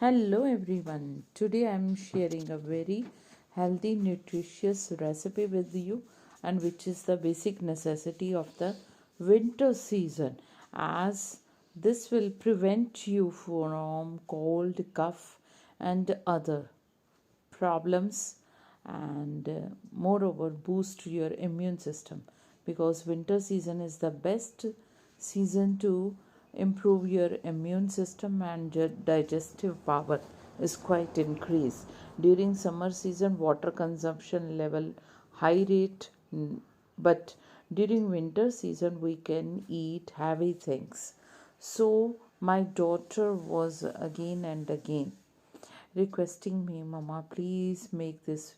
Hello everyone. Today I am sharing a very healthy, nutritious recipe with you, and which is the basic necessity of the winter season, as this will prevent you from cold, cough, and other problems, and moreover boost your immune system, because winter season is the best season to improve your immune system, and your digestive power is quite increased. During summer season water consumption level high rate, but during winter season we can eat heavy things. So my daughter was again and again requesting me, Mama, please make this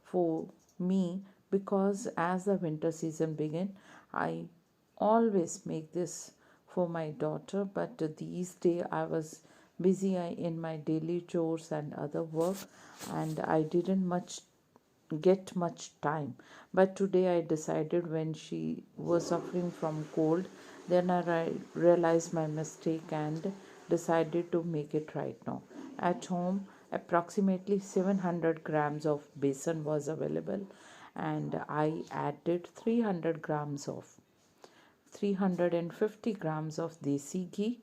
for me, because as the winter season begin, I always make this for my daughter. But these days I was busy in my daily chores and other work, and I didn't get much time. But today I decided, when she was suffering from cold, then I realized my mistake and decided to make it right now. At home, approximately 700 grams of besan was available, and I added 350 grams of desi ghee,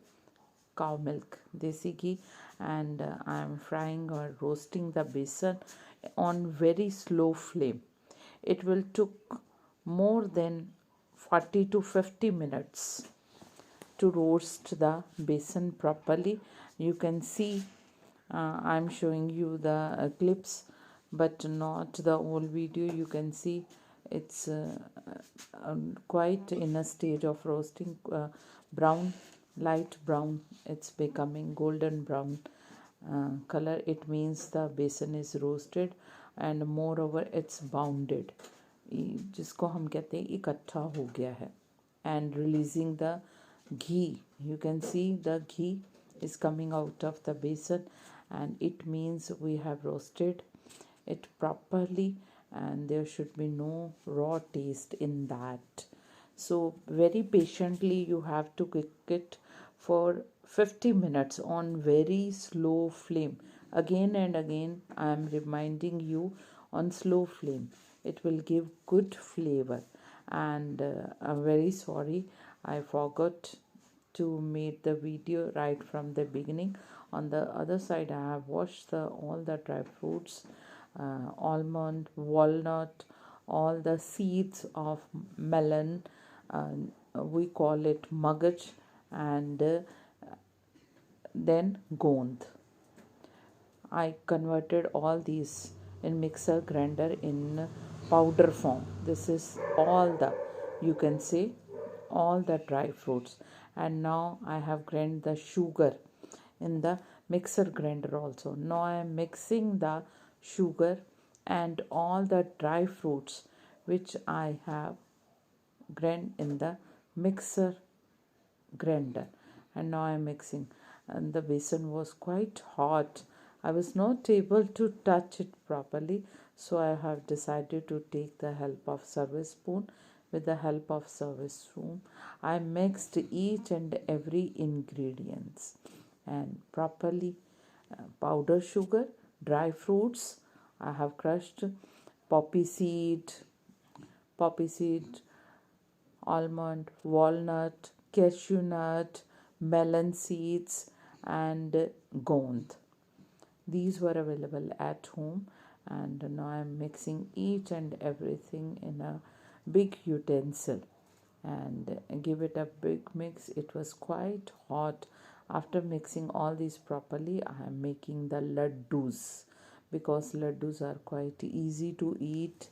cow milk, desi ghee, and I am frying or roasting the besan on very slow flame. It will took more than 40 to 50 minutes to roast the besan properly. You can see, I'm showing you the clips, but not the whole video. You can see it's quite in a stage of roasting, brown, light brown. It's becoming golden brown color. It means the besan is roasted, and moreover it's bounded, जिसको हम कहते हैं इकट्ठा हो गया है. And releasing the ghee, you can see the ghee is coming out of the besan, and it means we have roasted it properly, and there should be no raw taste in that. So very patiently you have to cook it for 50 minutes on very slow flame. Again and again I am reminding you, on slow flame. It will give good flavor. And I'm very sorry, I forgot to make the video right from the beginning. On the other side, I have washed all the dry fruits, almond, walnut, all the seeds of melon, we call it magaj, and then gond. I converted all these in mixer grinder in powder form. This is all the, you can say, all the dry fruits. And now I have grind the sugar in the mixer grinder also. Now I am mixing the sugar and all the dry fruits which I have grind in the mixer grinder. And now I am mixing, and the besan was quite hot. I was not able to touch it properly, so I have decided to take the help of service spoon. With the help of service spoon, I mixed each and every ingredients and properly, powder sugar, dry fruits. I have crushed poppy seed, poppy seed, almond, walnut, cashew nut, melon seeds, and gond. These were available at home, and now I'm mixing each and everything in a big utensil and give it a big mix. It was quite hot. After mixing all these properly, I am making the laddus, because laddus are quite easy to eat.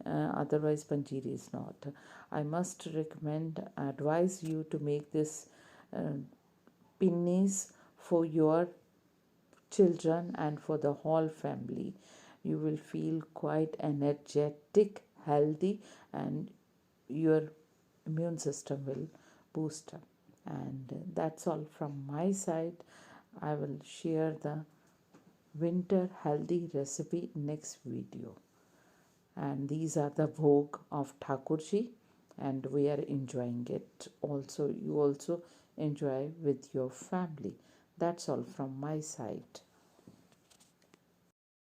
Otherwise panjiri is not. I must advise you to make this uh, pinnies for your children and for the whole family. You will feel quite energetic, healthy, and your immune system will boost up. And that's all from my side. I will share the winter healthy recipe next video. And these are the bhog of Thakurji, and we are enjoying it also. You also enjoy with your family. That's all from my side.